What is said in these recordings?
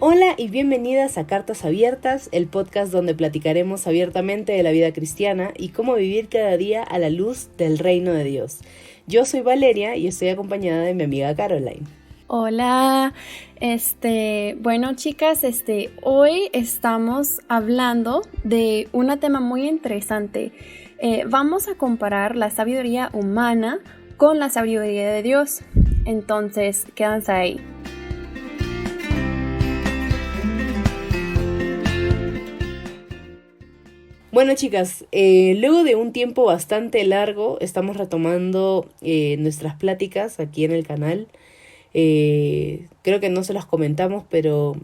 Hola y bienvenidas a Cartas Abiertas, el podcast donde platicaremos abiertamente de la vida cristiana y cómo vivir cada día a la luz del reino de Dios. Yo soy Valeria y estoy acompañada de mi amiga Caroline. Hola, bueno chicas, hoy estamos hablando de un tema muy interesante. Vamos a comparar la sabiduría humana con la sabiduría de Dios. Entonces, quédense ahí. Bueno chicas, luego de un tiempo bastante largo estamos retomando nuestras pláticas aquí en el canal. Creo que no se las comentamos, pero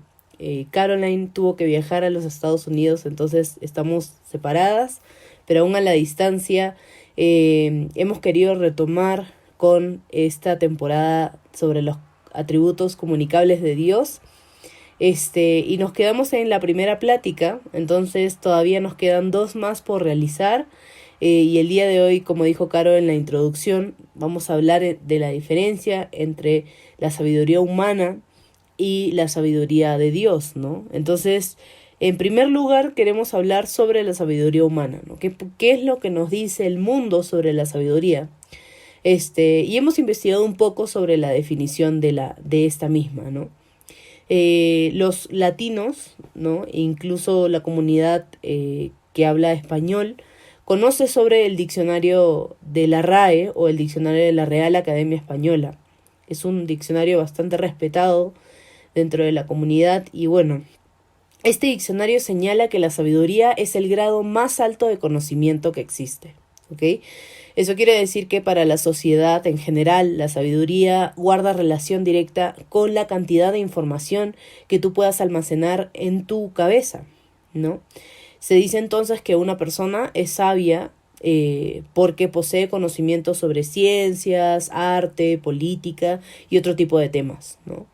Caroline tuvo que viajar a los Estados Unidos, entonces estamos separadas, pero aún a la distancia. Hemos querido retomar con esta temporada sobre los atributos comunicables de Dios. Y nos quedamos en la primera plática, entonces todavía nos quedan 2 más por realizar. Y el día de hoy, como dijo Caro en la introducción, vamos a hablar de la diferencia entre la sabiduría humana y la sabiduría de Dios, ¿no? Entonces, en primer lugar, queremos hablar sobre la sabiduría humana, ¿no? ¿Qué es lo que nos dice el mundo sobre la sabiduría? Y hemos investigado un poco sobre la definición de esta misma, ¿no? Los latinos, ¿no? Incluso la comunidad que habla español, conoce sobre el diccionario de la RAE o el diccionario de la Real Academia Española. Es un diccionario bastante respetado dentro de la comunidad y bueno, este diccionario señala que la sabiduría es el grado más alto de conocimiento que existe, ¿ok? Eso quiere decir que para la sociedad en general, la sabiduría guarda relación directa con la cantidad de información que tú puedas almacenar en tu cabeza, ¿no? Se dice entonces que una persona es sabia porque posee conocimientos sobre ciencias, arte, política y otro tipo de temas, ¿no?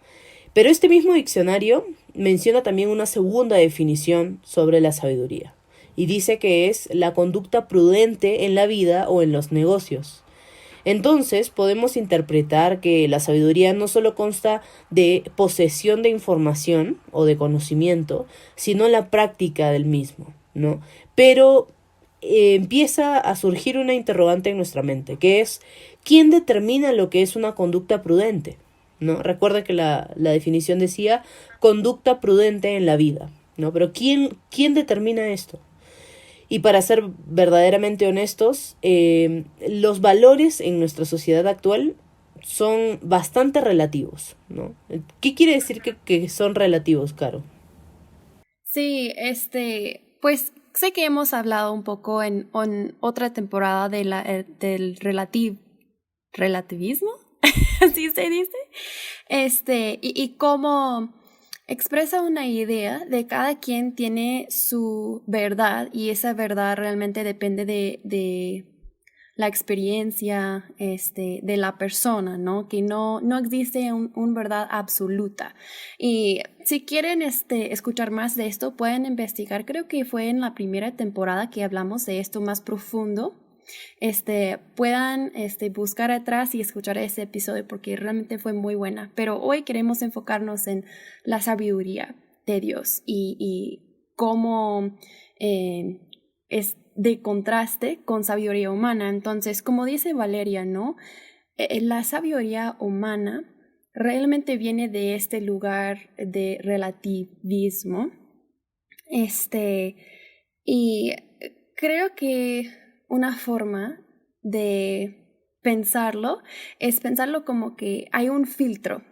Pero este mismo diccionario menciona también una segunda definición sobre la sabiduría y dice que es la conducta prudente en la vida o en los negocios. Entonces podemos interpretar que la sabiduría no solo consta de posesión de información o de conocimiento, sino la práctica del mismo, ¿no? Pero empieza a surgir una interrogante en nuestra mente, que es ¿quién determina lo que es una conducta prudente? ¿No? Recuerda que la definición decía conducta prudente en la vida, ¿no? Pero ¿quién determina esto? Y para ser verdaderamente honestos, los valores en nuestra sociedad actual son bastante relativos, ¿no? ¿Qué quiere decir que son relativos, Caro? Sí, pues sé que hemos hablado un poco en otra temporada del relativismo, así se dice, y cómo expresa una idea de cada quien tiene su verdad y esa verdad realmente depende de la experiencia de la persona, ¿no? Que no existe un verdad absoluta. Y si quieren escuchar más de esto, pueden investigar. Creo que fue en la primera temporada que hablamos de esto más profundo. Puedan buscar atrás y escuchar ese episodio porque realmente fue muy buena. Pero hoy queremos enfocarnos en la sabiduría de Dios y cómo es de contraste con sabiduría humana. Entonces, como dice Valeria, ¿no? La sabiduría humana realmente viene de este lugar de relativismo. Y creo que una forma de pensarlo es pensarlo como que hay un filtro.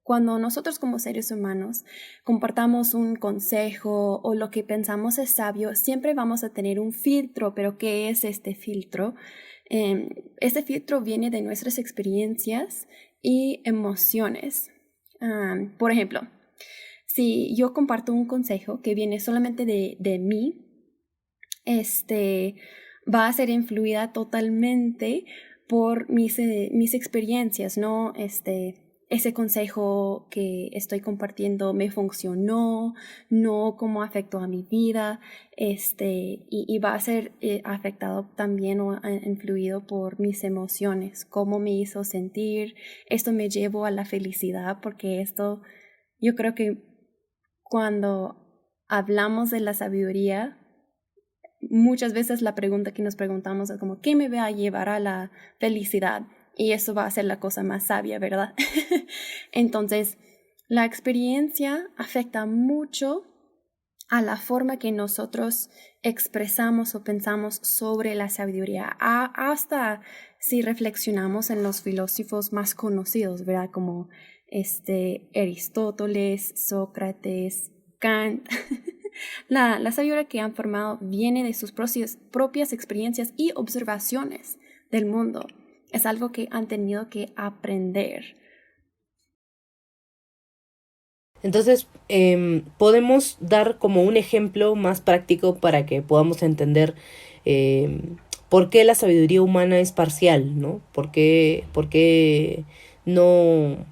Cuando nosotros como seres humanos compartamos un consejo o lo que pensamos es sabio, siempre vamos a tener un filtro, pero ¿qué es este filtro? Este filtro viene de nuestras experiencias y emociones. Por ejemplo, si yo comparto un consejo que viene solamente de mí, va a ser influida totalmente por mis experiencias, ¿no? Ese consejo que estoy compartiendo me funcionó, no cómo afectó a mi vida, y va a ser afectado también o influido por mis emociones, cómo me hizo sentir, esto me llevó a la felicidad, porque esto yo creo que cuando hablamos de la sabiduría, muchas veces la pregunta que nos preguntamos es como, ¿qué me va a llevar a la felicidad? Y eso va a ser la cosa más sabia, ¿verdad? Entonces, la experiencia afecta mucho a la forma que nosotros expresamos o pensamos sobre la sabiduría, hasta si reflexionamos en los filósofos más conocidos, ¿verdad? Como Aristóteles, Sócrates, Kant. La sabiduría que han formado viene de sus propias experiencias y observaciones del mundo. Es algo que han tenido que aprender. Entonces, podemos dar como un ejemplo más práctico para que podamos entender por qué la sabiduría humana es parcial, ¿no? Por qué no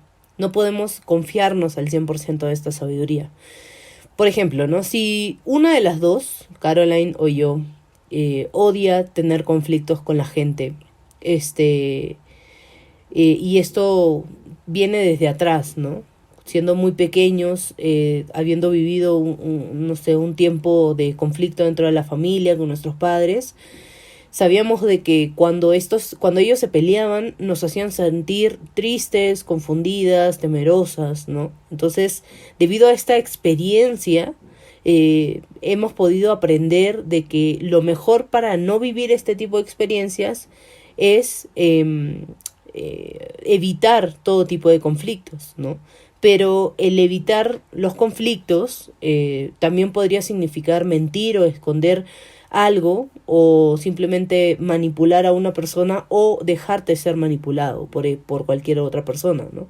podemos confiarnos al 100% de esta sabiduría. Por ejemplo, ¿no? Si una de las dos, Caroline o yo, odia tener conflictos con la gente, y esto viene desde atrás, ¿no? Siendo muy pequeños, habiendo vivido no sé, un tiempo de conflicto dentro de la familia con nuestros padres, sabíamos de que cuando ellos se peleaban, nos hacían sentir tristes, confundidas, temerosas, ¿no? Entonces, debido a esta experiencia, hemos podido aprender de que lo mejor para no vivir este tipo de experiencias es evitar todo tipo de conflictos, ¿no? Pero el evitar los conflictos también podría significar mentir o esconder algo, o simplemente manipular a una persona o dejarte ser manipulado por cualquier otra persona, ¿no?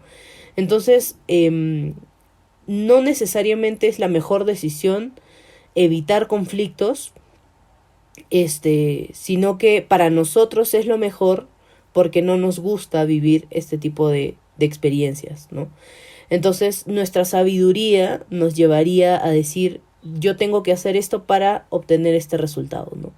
Entonces, no necesariamente es la mejor decisión evitar conflictos, sino que para nosotros es lo mejor porque no nos gusta vivir este tipo de experiencias, ¿no? Entonces, nuestra sabiduría nos llevaría a decir, yo tengo que hacer esto para obtener este resultado, ¿no?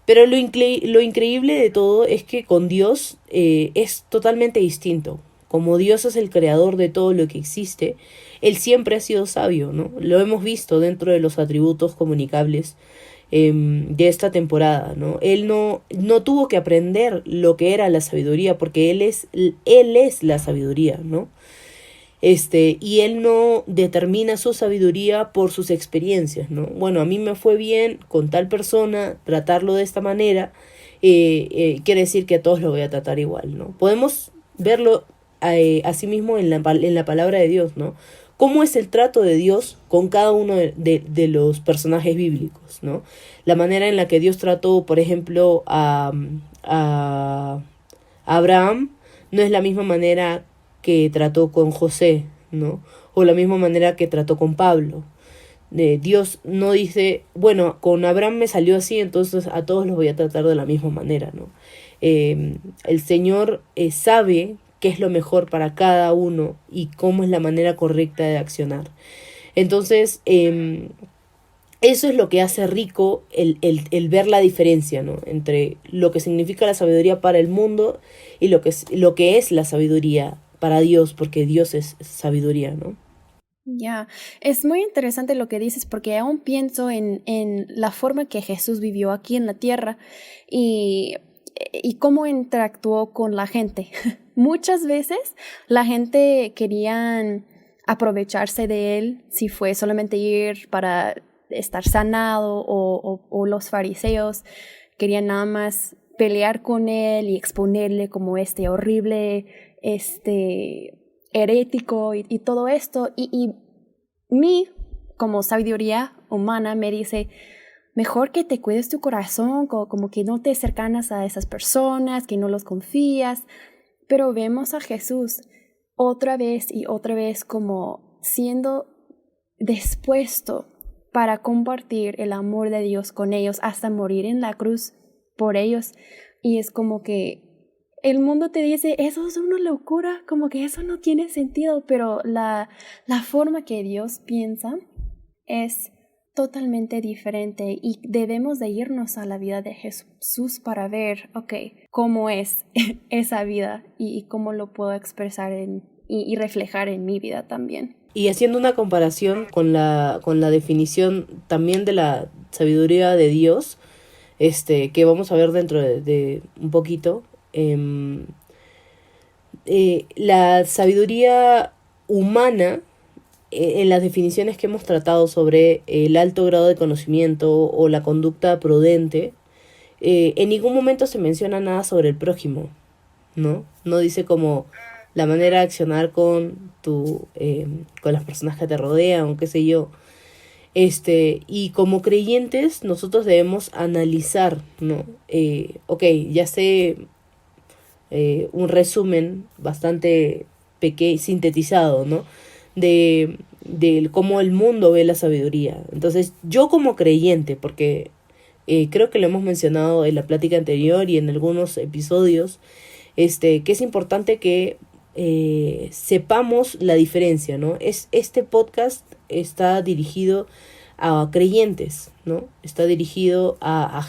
Pero lo increíble de todo es que con Dios es totalmente distinto. Como Dios es el creador de todo lo que existe, Él siempre ha sido sabio, ¿no? Lo hemos visto dentro de los atributos comunicables de esta temporada, ¿no? Él no tuvo que aprender lo que era la sabiduría, porque él es la sabiduría, ¿no? Y él no determina su sabiduría por sus experiencias, ¿no? Bueno, a mí me fue bien con tal persona, tratarlo de esta manera, quiere decir que a todos lo voy a tratar igual, ¿no? Podemos verlo asimismo en la palabra de Dios, ¿no? Cómo es el trato de Dios con cada uno de los personajes bíblicos, ¿no? La manera en la que Dios trató, por ejemplo, a Abraham no es la misma manera que trató con José, ¿no? O la misma manera que trató con Pablo. Dios no dice, bueno, con Abraham me salió así, entonces a todos los voy a tratar de la misma manera, ¿no? El Señor sabe qué es lo mejor para cada uno y cómo es la manera correcta de accionar. Entonces, eso es lo que hace rico el ver la diferencia, ¿no? Entre lo que significa la sabiduría para el mundo y lo que es la sabiduría para Dios, porque Dios es sabiduría, ¿no? Ya, es muy interesante lo que dices porque aún pienso en la forma que Jesús vivió aquí en la tierra y, y cómo interactuó con la gente. Muchas veces la gente querían aprovecharse de él si fue solamente ir para estar sanado o los fariseos querían nada más pelear con él y exponerle como horrible, herético y todo esto. Y mí, como sabiduría humana, me dice, mejor que te cuides tu corazón, como que no te cercanas a esas personas, que no los confías. Pero vemos a Jesús otra vez y otra vez como siendo dispuesto para compartir el amor de Dios con ellos hasta morir en la cruz por ellos. Y es como que el mundo te dice, eso es una locura, como que eso no tiene sentido, pero la forma que Dios piensa es totalmente diferente y debemos de irnos a la vida de Jesús para ver, ok, cómo es esa vida y cómo lo puedo expresar y reflejar en mi vida también. Y haciendo una comparación con la definición también de la sabiduría de Dios, que vamos a ver dentro de un poquito, la sabiduría humana, en las definiciones que hemos tratado sobre el alto grado de conocimiento o la conducta prudente, en ningún momento se menciona nada sobre el prójimo, ¿no? No dice como la manera de accionar con con las personas que te rodean o qué sé yo. Y como creyentes nosotros debemos analizar, ¿no? Ok, ya sé un resumen bastante pequeño, sintetizado, ¿no? De cómo el mundo ve la sabiduría. Entonces, yo como creyente, porque creo que lo hemos mencionado en la plática anterior y en algunos episodios, que es importante que sepamos la diferencia, ¿no? Este podcast está dirigido a creyentes, ¿no? Está dirigido a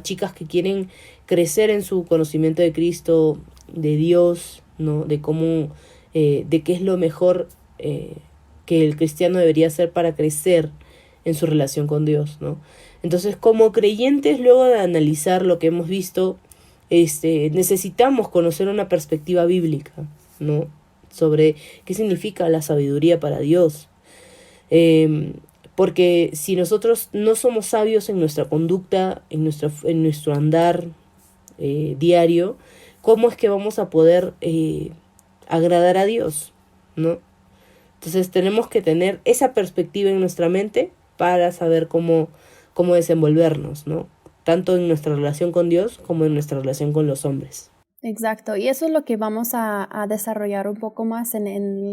chicas que quieren crecer en su conocimiento de Cristo, de Dios, ¿no? De cómo, de qué es lo mejor que el cristiano debería hacer para crecer en su relación con Dios, ¿no? Entonces, como creyentes, luego de analizar lo que hemos visto, necesitamos conocer una perspectiva bíblica, ¿no? Sobre qué significa la sabiduría para Dios. Porque si nosotros no somos sabios en nuestra conducta, en nuestro andar diario, ¿cómo es que vamos a poder agradar a Dios, ¿no? Entonces tenemos que tener esa perspectiva en nuestra mente para saber cómo desenvolvernos, ¿no? Tanto en nuestra relación con Dios como en nuestra relación con los hombres. Exacto, y eso es lo que vamos a desarrollar un poco más en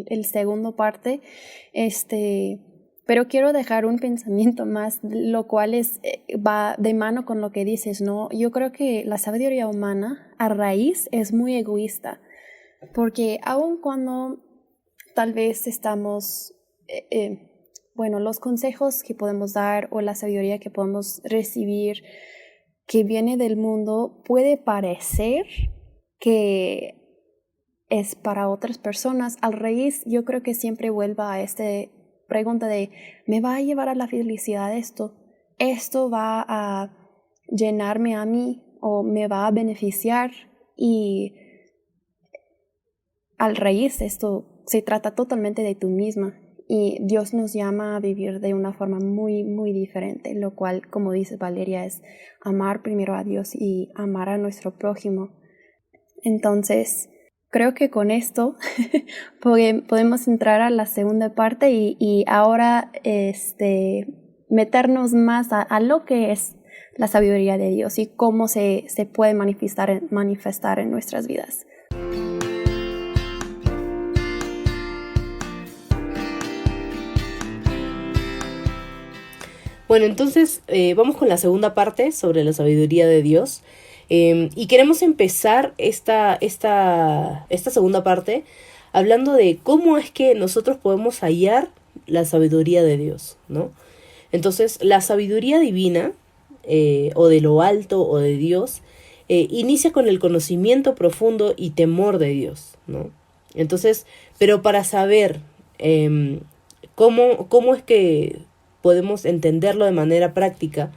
el segundo parte, pero quiero dejar un pensamiento más, lo cual va de mano con lo que dices, ¿no? Yo creo que la sabiduría humana a raíz es muy egoísta, porque aun cuando tal vez estamos, los consejos que podemos dar o la sabiduría que podemos recibir que viene del mundo puede parecer que es para otras personas. Al raíz, yo creo que siempre vuelva a esta pregunta de, ¿me va a llevar a la felicidad esto? ¿Esto va a llenarme a mí o me va a beneficiar? Y al raíz, esto se trata totalmente de tú misma. Y Dios nos llama a vivir de una forma muy, muy diferente, lo cual, como dice Valeria, es amar primero a Dios y amar a nuestro prójimo. Entonces, creo que con esto podemos entrar a la segunda parte y ahora meternos más a lo que es la sabiduría de Dios y cómo se puede manifestar en nuestras vidas. Bueno, entonces vamos con la segunda parte sobre la sabiduría de Dios. Y queremos empezar esta segunda parte hablando de cómo es que nosotros podemos hallar la sabiduría de Dios, ¿no? Entonces, la sabiduría divina, o de lo alto o de Dios, inicia con el conocimiento profundo y temor de Dios, ¿no? Entonces, pero para saber cómo es que podemos entenderlo de manera práctica,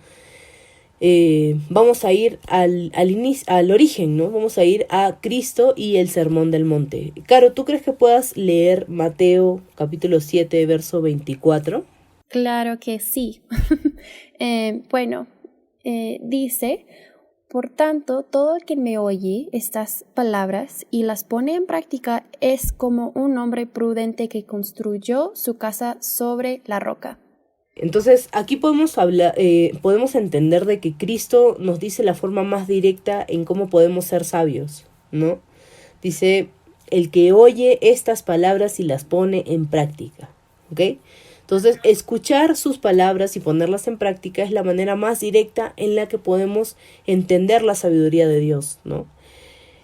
vamos a ir al origen, ¿no? Vamos a ir a Cristo y el Sermón del Monte. Caro, ¿tú crees que puedas leer Mateo capítulo 7, verso 24? Claro que sí. Dice, por tanto, todo el que me oye estas palabras y las pone en práctica es como un hombre prudente que construyó su casa sobre la roca. Entonces, aquí podemos entender de que Cristo nos dice la forma más directa en cómo podemos ser sabios, ¿no? Dice, el que oye estas palabras y las pone en práctica, ¿ok? Entonces, escuchar sus palabras y ponerlas en práctica es la manera más directa en la que podemos entender la sabiduría de Dios, ¿no?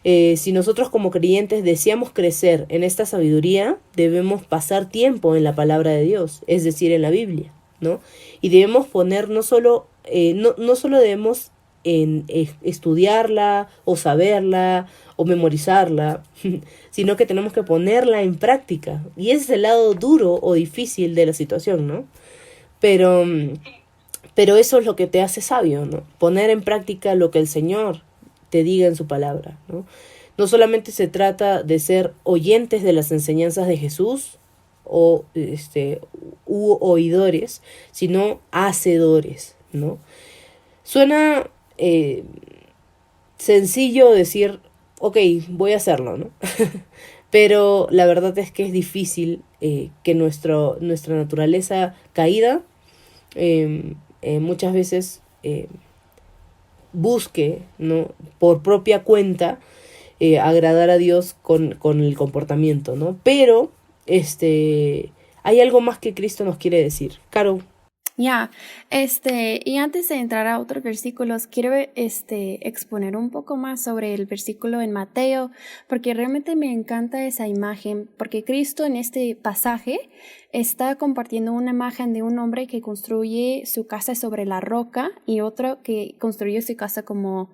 Si nosotros como creyentes deseamos crecer en esta sabiduría, debemos pasar tiempo en la palabra de Dios, es decir, en la Biblia, ¿no? Y debemos poner no solo debemos en estudiarla o saberla o memorizarla, sino que tenemos que ponerla en práctica. Y ese es el lado duro o difícil de la situación, ¿no? Pero, pero eso es lo que te hace sabio, ¿no? Poner en práctica lo que el Señor te diga en su palabra, ¿no? No solamente se trata de ser oyentes de las enseñanzas de Jesús o u oidores, sino hacedores, ¿no? Suena sencillo decir, ok, voy a hacerlo, ¿no? Pero la verdad es que es difícil que nuestra naturaleza caída muchas veces busque, ¿no? Por propia cuenta agradar a Dios con el comportamiento, ¿no? Pero hay algo más que Cristo nos quiere decir. Caro. Ya, y antes de entrar a otros versículos, quiero exponer un poco más sobre el versículo en Mateo, porque realmente me encanta esa imagen, porque Cristo en este pasaje está compartiendo una imagen de un hombre que construye su casa sobre la roca y otro que construye su casa como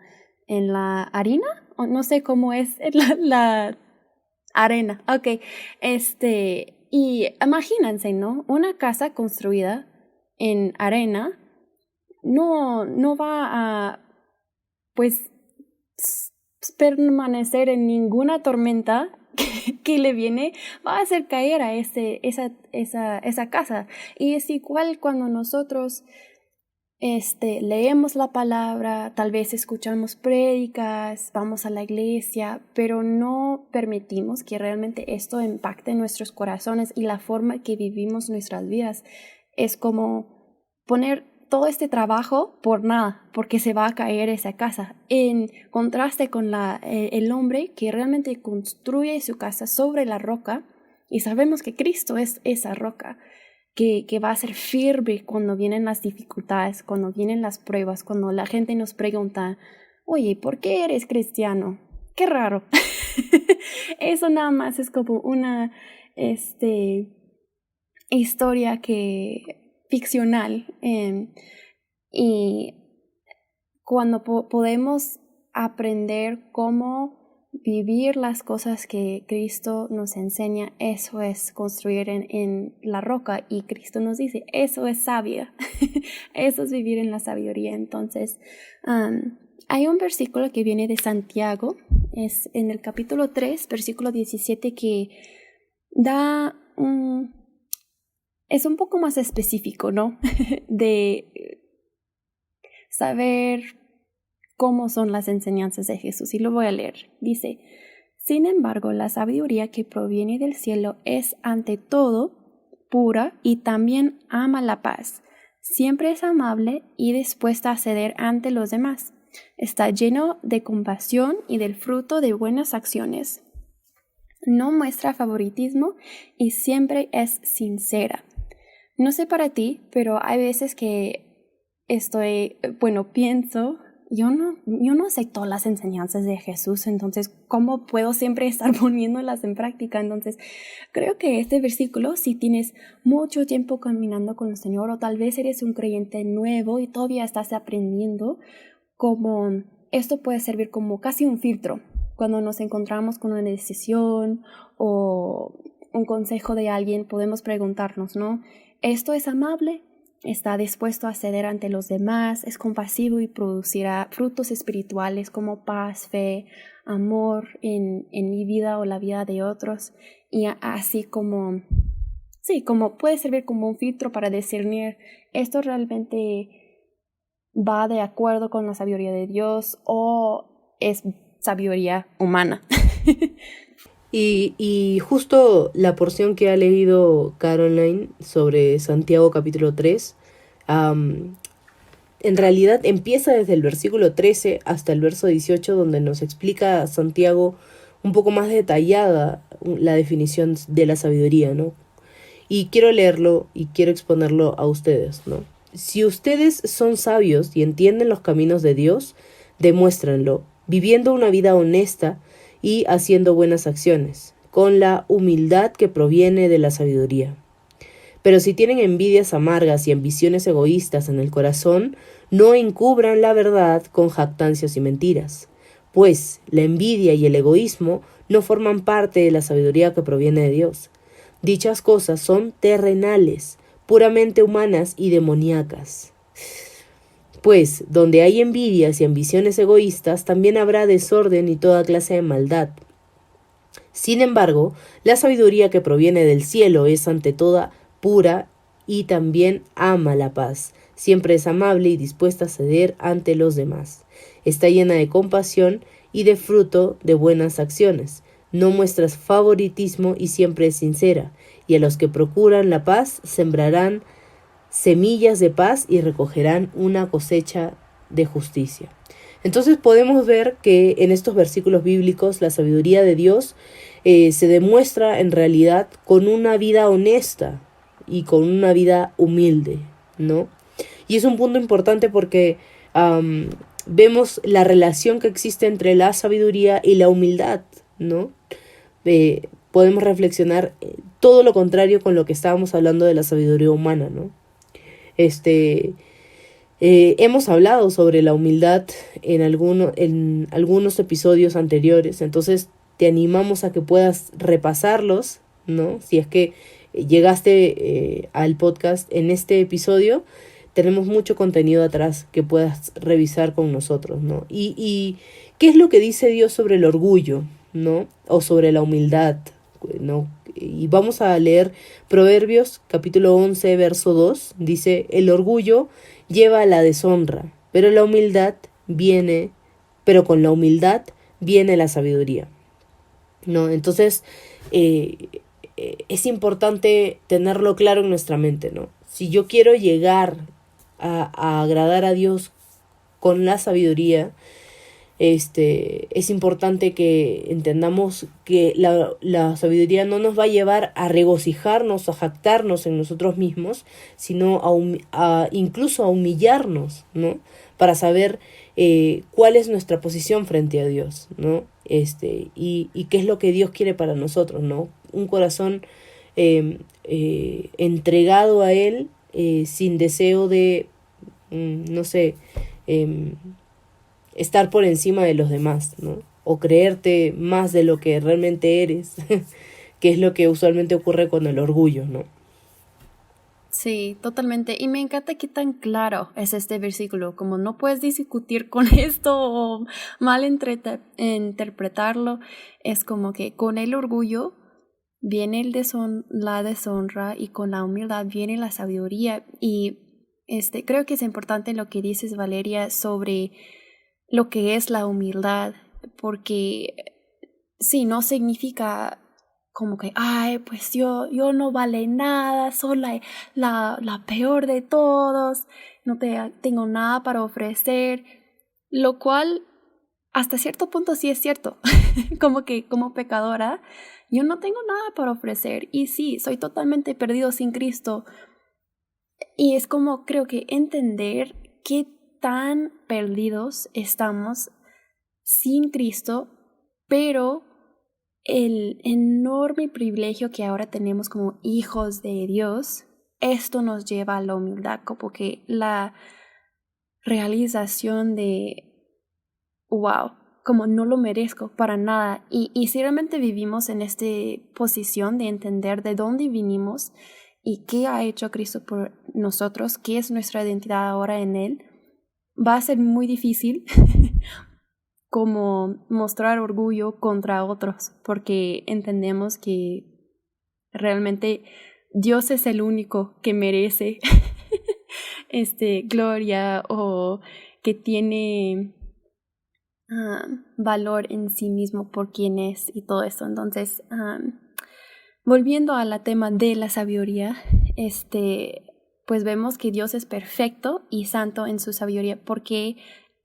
en la harina, o no sé cómo es la arena. Ok, y imagínense, ¿no? Una casa construida en arena no va a pues permanecer en ninguna tormenta que le viene, va a hacer caer a esa casa. Y es igual cuando nosotros leemos la palabra, tal vez escuchamos prédicas, vamos a la iglesia, pero no permitimos que realmente esto impacte nuestros corazones y la forma que vivimos nuestras vidas. Es como poner todo este trabajo por nada, porque se va a caer esa casa. En contraste con el hombre que realmente construye su casa sobre la roca, y sabemos que Cristo es esa roca, que va a ser firme cuando vienen las dificultades, cuando vienen las pruebas, cuando la gente nos pregunta, oye, ¿por qué eres cristiano? Qué raro. Eso nada más es como una historia ficcional. Y cuando podemos aprender cómo vivir las cosas que Cristo nos enseña, eso es construir en la roca, y Cristo nos dice, eso es sabia, eso es vivir en la sabiduría. Entonces, hay un versículo que viene de Santiago, es en el capítulo 3, versículo 17, que es un poco más específico, ¿no? De saber cómo son las enseñanzas de Jesús, y lo voy a leer. Dice, sin embargo, la sabiduría que proviene del cielo es ante todo pura y también ama la paz. Siempre es amable y dispuesta a ceder ante los demás. Está lleno de compasión y del fruto de buenas acciones. No muestra favoritismo y siempre es sincera. No sé para ti, pero hay veces que pienso, yo no acepto las enseñanzas de Jesús, entonces, ¿cómo puedo siempre estar poniéndolas en práctica? Entonces, creo que este versículo, si tienes mucho tiempo caminando con el Señor, o tal vez eres un creyente nuevo y todavía estás aprendiendo, como esto puede servir como casi un filtro cuando nos encontramos con una decisión o un consejo de alguien. Podemos preguntarnos, ¿no? ¿Esto es amable? ¿Está dispuesto a ceder ante los demás? ¿Es compasivo y producirá frutos espirituales como paz, fe, amor en mi vida o la vida de otros? Y así como puede servir como un filtro para discernir, ¿esto realmente va de acuerdo con la sabiduría de Dios o es sabiduría humana? Y justo la porción que ha leído Caroline sobre Santiago capítulo 3, en realidad empieza desde el versículo 13 hasta el verso 18, donde nos explica Santiago un poco más detallada la definición de la sabiduría, ¿no? Y quiero leerlo y quiero exponerlo a ustedes, ¿no? Si ustedes son sabios y entienden los caminos de Dios, demuéstranlo, viviendo una vida honesta y haciendo buenas acciones, con la humildad que proviene de la sabiduría. Pero si tienen envidias amargas y ambiciones egoístas en el corazón, no encubran la verdad con jactancias y mentiras. Pues la envidia y el egoísmo no forman parte de la sabiduría que proviene de Dios. Dichas cosas son terrenales, puramente humanas y demoníacas. Pues donde hay envidias y ambiciones egoístas, también habrá desorden y toda clase de maldad. Sin embargo, la sabiduría que proviene del cielo es ante toda pura y también ama la paz. Siempre es amable y dispuesta a ceder ante los demás. Está llena de compasión y de fruto de buenas acciones. No muestra favoritismo y siempre es sincera. Y a los que procuran la paz sembrarán semillas de paz y recogerán una cosecha de justicia. Entonces podemos ver que en estos versículos bíblicos la sabiduría de Dios se demuestra en realidad con una vida honesta y con una vida humilde, ¿no? Y es un punto importante porque vemos la relación que existe entre la sabiduría y la humildad, ¿no? Podemos reflexionar todo lo contrario con lo que estábamos hablando de la sabiduría humana, ¿no? Hemos hablado sobre la humildad en algunos episodios anteriores, entonces te animamos a que puedas repasarlos, ¿no? Si es que llegaste al podcast en este episodio, tenemos mucho contenido atrás que puedas revisar con nosotros, ¿no? Y ¿qué es lo que dice Dios sobre el orgullo, ¿no? O sobre la humildad, ¿no? Y vamos a leer Proverbios capítulo 11, verso 2. Dice, el orgullo lleva a la deshonra, pero con la humildad viene la sabiduría, ¿no? Entonces, es importante tenerlo claro en nuestra mente, ¿no? Si yo quiero llegar a agradar a Dios con la sabiduría, es importante que entendamos que la sabiduría no nos va a llevar a regocijarnos, a jactarnos en nosotros mismos, sino incluso a humillarnos, ¿no? Para saber cuál es nuestra posición frente a Dios, ¿no? Y qué es lo que Dios quiere para nosotros, ¿no? Un corazón entregado a Él, sin deseo de, no sé, estar por encima de los demás, ¿no? O creerte más de lo que realmente eres, que es lo que usualmente ocurre con el orgullo, ¿no? Sí, totalmente. Y me encanta qué tan claro es este versículo, como no puedes discutir con esto o mal interpretarlo. Es como que con el orgullo viene la deshonra y con la humildad viene la sabiduría. Y creo que es importante lo que dices, Valeria, sobre lo que es la humildad, porque sí, no significa como que, ay, pues yo no vale nada, soy la peor de todos, no tengo nada para ofrecer, lo cual hasta cierto punto sí es cierto, como que como pecadora, yo no tengo nada para ofrecer y sí, soy totalmente perdido sin Cristo. Y es como creo que entender qué tan perdidos estamos sin Cristo, pero el enorme privilegio que ahora tenemos como hijos de Dios, esto nos lleva a la humildad, como que la realización de, wow, como no lo merezco para nada. Y si realmente vivimos en esta posición de entender de dónde vinimos y qué ha hecho Cristo por nosotros, qué es nuestra identidad ahora en Él, va a ser muy difícil como mostrar orgullo contra otros, porque entendemos que realmente Dios es el único que merece gloria o que tiene valor en sí mismo por quien es y todo eso. Entonces, volviendo al tema de la sabiduría, pues vemos que Dios es perfecto y santo en su sabiduría porque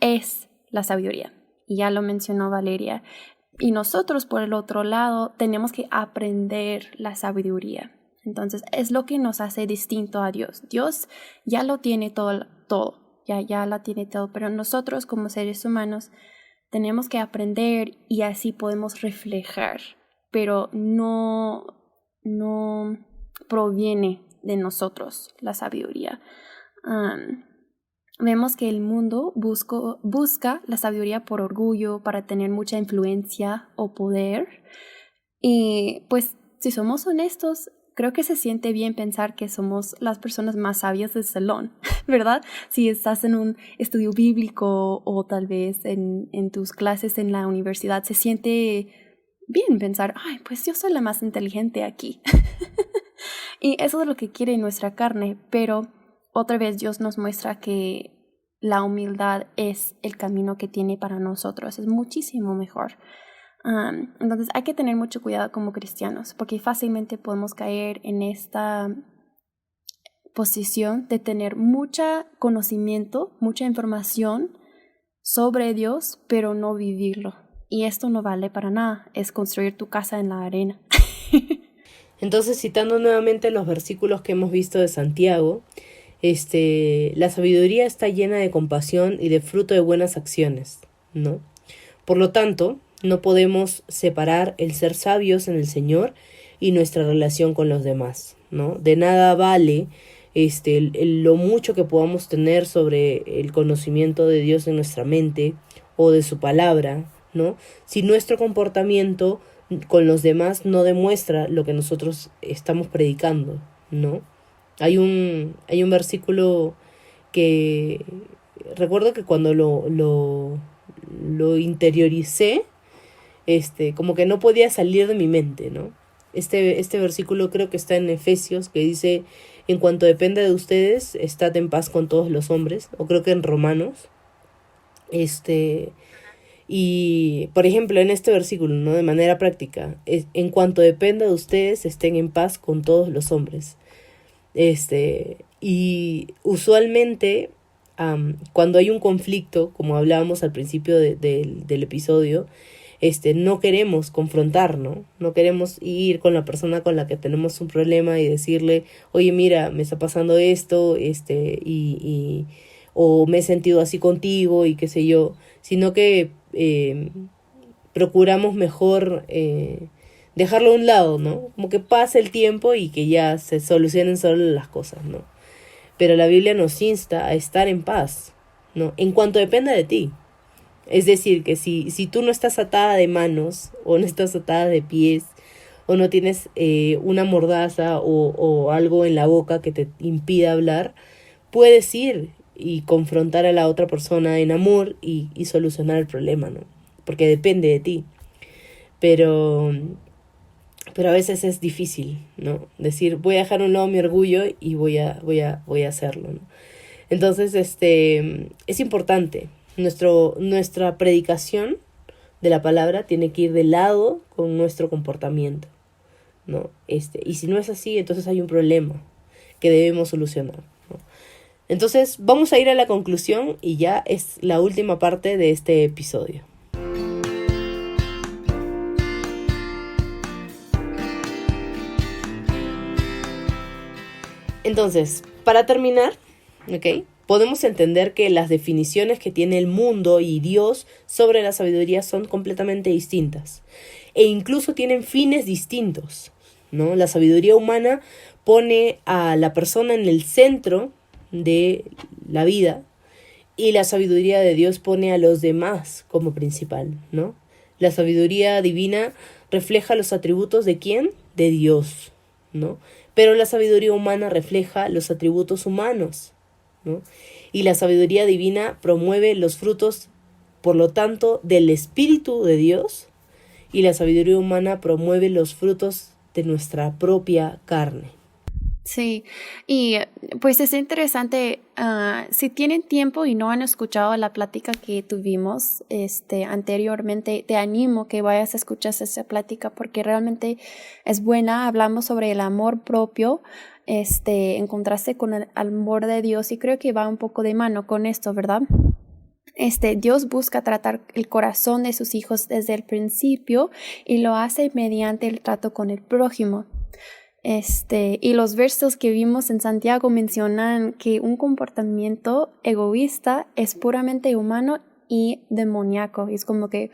es la sabiduría. Y ya lo mencionó Valeria. Y nosotros, por el otro lado, tenemos que aprender la sabiduría. Entonces, es lo que nos hace distinto a Dios. Dios ya lo tiene todo, ya la tiene todo, pero nosotros como seres humanos tenemos que aprender y así podemos reflejar, pero no proviene de nosotros la sabiduría. Vemos que el mundo busca la sabiduría por orgullo, para tener mucha influencia o poder. Y pues si somos honestos, creo que se siente bien pensar que somos las personas más sabias del salón, ¿verdad? Si estás en un estudio bíblico o tal vez en tus clases en la universidad, se siente bien pensar, ay, pues yo soy la más inteligente aquí. Y eso es lo que quiere nuestra carne, pero otra vez Dios nos muestra que la humildad es el camino que tiene para nosotros, es muchísimo mejor. Entonces hay que tener mucho cuidado como cristianos, porque fácilmente podemos caer en esta posición de tener mucho conocimiento, mucha información sobre Dios, pero no vivirlo. Y esto no vale para nada, es construir tu casa en la arena. Entonces, citando nuevamente los versículos que hemos visto de Santiago, la sabiduría está llena de compasión y de fruto de buenas acciones, ¿no? Por lo tanto, no podemos separar el ser sabios en el Señor y nuestra relación con los demás, ¿no? De nada vale lo mucho que podamos tener sobre el conocimiento de Dios en nuestra mente o de su palabra, ¿no? Si nuestro comportamiento con los demás no demuestra lo que nosotros estamos predicando, ¿no? Hay un versículo que recuerdo que cuando lo interioricé, como que no podía salir de mi mente, ¿no? Este versículo creo que está en Efesios, que dice, en cuanto depende de ustedes, estad en paz con todos los hombres, o creo que en Romanos, y, por ejemplo, en este versículo, ¿no? De manera práctica, en cuanto dependa de ustedes, estén en paz con todos los hombres. Y usualmente, cuando hay un conflicto, como hablábamos al principio del episodio, no queremos confrontar, ¿no? No queremos ir con la persona con la que tenemos un problema y decirle, oye, mira, me está pasando esto, o me he sentido así contigo y qué sé yo, sino que procuramos mejor dejarlo a un lado, ¿no? Como que pase el tiempo y que ya se solucionen solo las cosas, ¿no? Pero la Biblia nos insta a estar en paz, ¿no? En cuanto dependa de ti. Es decir, que si tú no estás atada de manos o no estás atada de pies o no tienes una mordaza o algo en la boca que te impida hablar, puedes ir y confrontar a la otra persona en amor y solucionar el problema, ¿no? Porque depende de ti. Pero a veces es difícil, ¿no? Decir, voy a dejar a un lado mi orgullo y voy a hacerlo, ¿no? Entonces, es importante. Nuestra predicación de la palabra tiene que ir de lado con nuestro comportamiento, ¿no? Y si no es así, entonces hay un problema que debemos solucionar, ¿no? Entonces, vamos a ir a la conclusión y ya es la última parte de este episodio. Entonces, para terminar, ¿ok? Podemos entender que las definiciones que tiene el mundo y Dios sobre la sabiduría son completamente distintas e incluso tienen fines distintos, ¿no? La sabiduría humana pone a la persona en el centro de la vida y la sabiduría de Dios pone a los demás como principal, ¿no? La sabiduría divina refleja los atributos ¿de quién? De Dios, ¿no? Pero la sabiduría humana refleja los atributos humanos, ¿no? Y la sabiduría divina promueve los frutos, por lo tanto, del Espíritu de Dios, y la sabiduría humana promueve los frutos de nuestra propia carne. Sí, y pues es interesante, si tienen tiempo y no han escuchado la plática que tuvimos anteriormente, te animo que vayas a escuchar esa plática porque realmente es buena. Hablamos sobre el amor propio, en contraste con el amor de Dios, y creo que va un poco de mano con esto, ¿verdad? Dios busca tratar el corazón de sus hijos desde el principio y lo hace mediante el trato con el prójimo. Y los versos que vimos en Santiago mencionan que un comportamiento egoísta es puramente humano y demoníaco. Y es como que,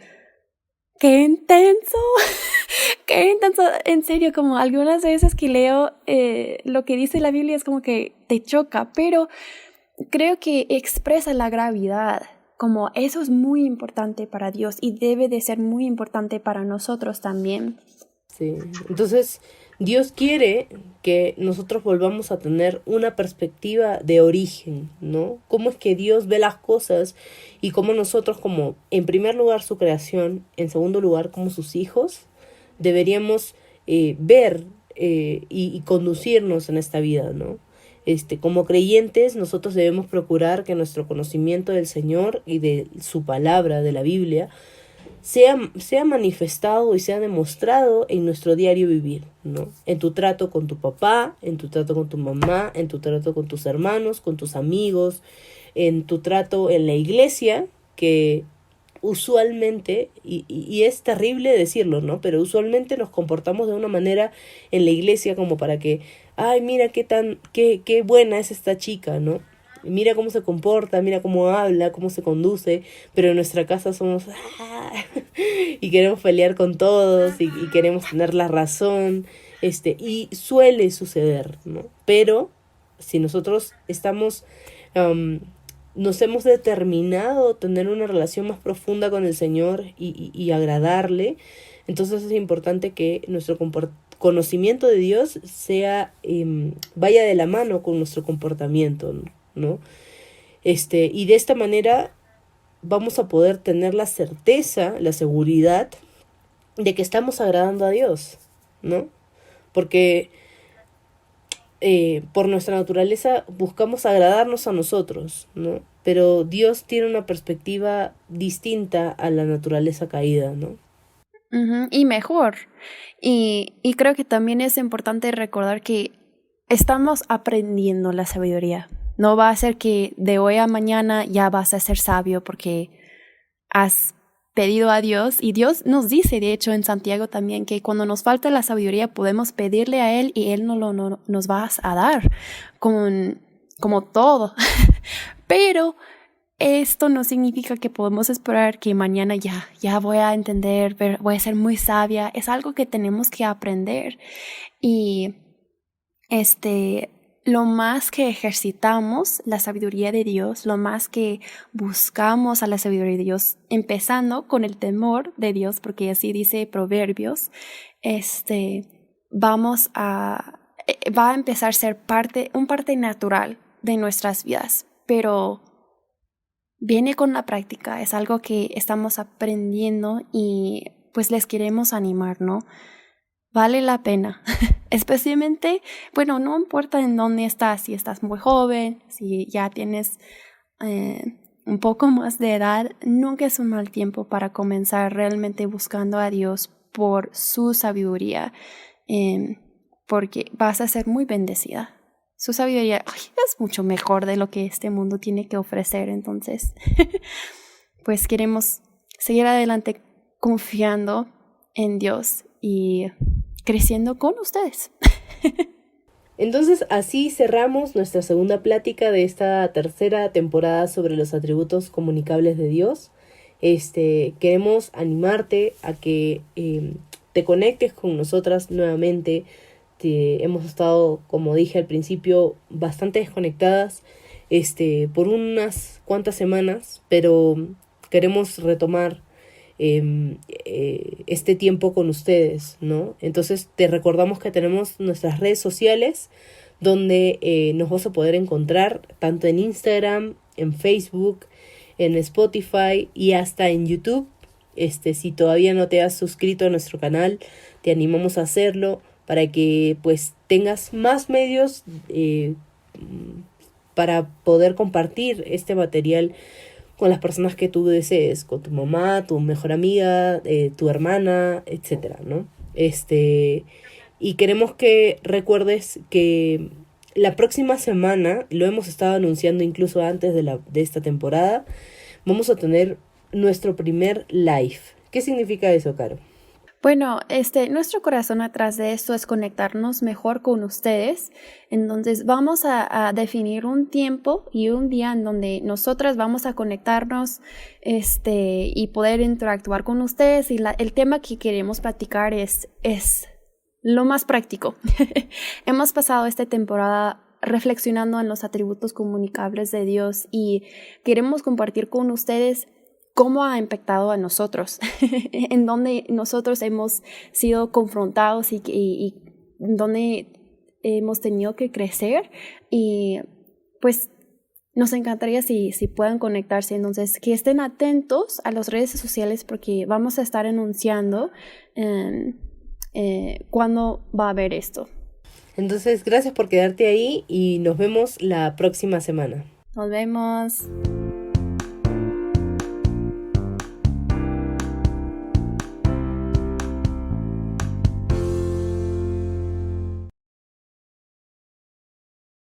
¡qué intenso! Que en serio, como algunas veces que leo lo que dice la Biblia es como que te choca, pero creo que expresa la gravedad, como eso es muy importante para Dios y debe de ser muy importante para nosotros también. Sí, entonces Dios quiere que nosotros volvamos a tener una perspectiva de origen, ¿no? Cómo es que Dios ve las cosas y cómo nosotros como, en primer lugar, su creación, en segundo lugar, como sus hijos, deberíamos ver y conducirnos en esta vida, ¿no? Como creyentes, nosotros debemos procurar que nuestro conocimiento del Señor y de su palabra, de la Biblia, sea manifestado y sea demostrado en nuestro diario vivir, ¿no? En tu trato con tu papá, en tu trato con tu mamá, en tu trato con tus hermanos, con tus amigos, en tu trato en la iglesia, que usualmente, y es terrible decirlo, ¿no? Pero usualmente nos comportamos de una manera en la iglesia como para que, ay, mira qué buena es esta chica, ¿no? Mira cómo se comporta, mira cómo habla, cómo se conduce, pero en nuestra casa somos y queremos pelear con todos y queremos tener la razón, y suele suceder, ¿no? Pero si nosotros nos hemos determinado tener una relación más profunda con el Señor y agradarle, entonces es importante que nuestro conocimiento de Dios vaya de la mano con nuestro comportamiento, ¿no? Y de esta manera vamos a poder tener la certeza, la seguridad de que estamos agradando a Dios, ¿no? Porque por nuestra naturaleza buscamos agradarnos a nosotros, ¿no? Pero Dios tiene una perspectiva distinta a la naturaleza caída, ¿no? Y mejor. Y creo que también es importante recordar que estamos aprendiendo la sabiduría. No va a ser que de hoy a mañana ya vas a ser sabio porque has pedido a Dios. Y Dios nos dice, de hecho, en Santiago también, que cuando nos falta la sabiduría podemos pedirle a Él y Él nos va a dar como todo. Pero esto no significa que podemos esperar que mañana ya voy a entender, voy a ser muy sabia. Es algo que tenemos que aprender. Y lo más que ejercitamos la sabiduría de Dios, lo más que buscamos a la sabiduría de Dios, empezando con el temor de Dios, porque así dice Proverbios, va a empezar a ser un parte natural de nuestras vidas, pero viene con la práctica, es algo que estamos aprendiendo y pues les queremos animar, ¿no? Vale la pena, especialmente, bueno, no importa en dónde estás, si estás muy joven, si ya tienes un poco más de edad, nunca es un mal tiempo para comenzar realmente buscando a Dios por su sabiduría, porque vas a ser muy bendecida. Su sabiduría es mucho mejor de lo que este mundo tiene que ofrecer, entonces, pues queremos seguir adelante confiando en Dios y creciendo con ustedes. Entonces así cerramos nuestra segunda plática de esta tercera temporada sobre los atributos comunicables de Dios. Queremos animarte a que te conectes con nosotras nuevamente. Hemos estado, como dije al principio, bastante desconectadas por unas cuantas semanas, pero queremos retomar este tiempo con ustedes, ¿no? Entonces te recordamos que tenemos nuestras redes sociales donde nos vas a poder encontrar tanto en Instagram, en Facebook, en Spotify y hasta en YouTube. Si todavía no te has suscrito a nuestro canal, te animamos a hacerlo para que pues tengas más medios para poder compartir este material con las personas que tú desees, con tu mamá, tu mejor amiga, tu hermana, etcétera, ¿no? Y queremos que recuerdes que la próxima semana, lo hemos estado anunciando incluso antes de esta temporada, vamos a tener nuestro primer live. ¿Qué significa eso, Caro? Bueno, nuestro corazón atrás de esto es conectarnos mejor con ustedes. Entonces vamos a definir un tiempo y un día en donde nosotras vamos a conectarnos, y poder interactuar con ustedes. Y el tema que queremos platicar es lo más práctico. Hemos pasado esta temporada reflexionando en los atributos comunicables de Dios y queremos compartir con ustedes cómo ha impactado a nosotros, en donde nosotros hemos sido confrontados y donde hemos tenido que crecer, y pues nos encantaría si puedan conectarse. Entonces, que estén atentos a las redes sociales porque vamos a estar anunciando cuándo va a haber esto. Entonces, gracias por quedarte ahí y nos vemos la próxima semana. Nos vemos.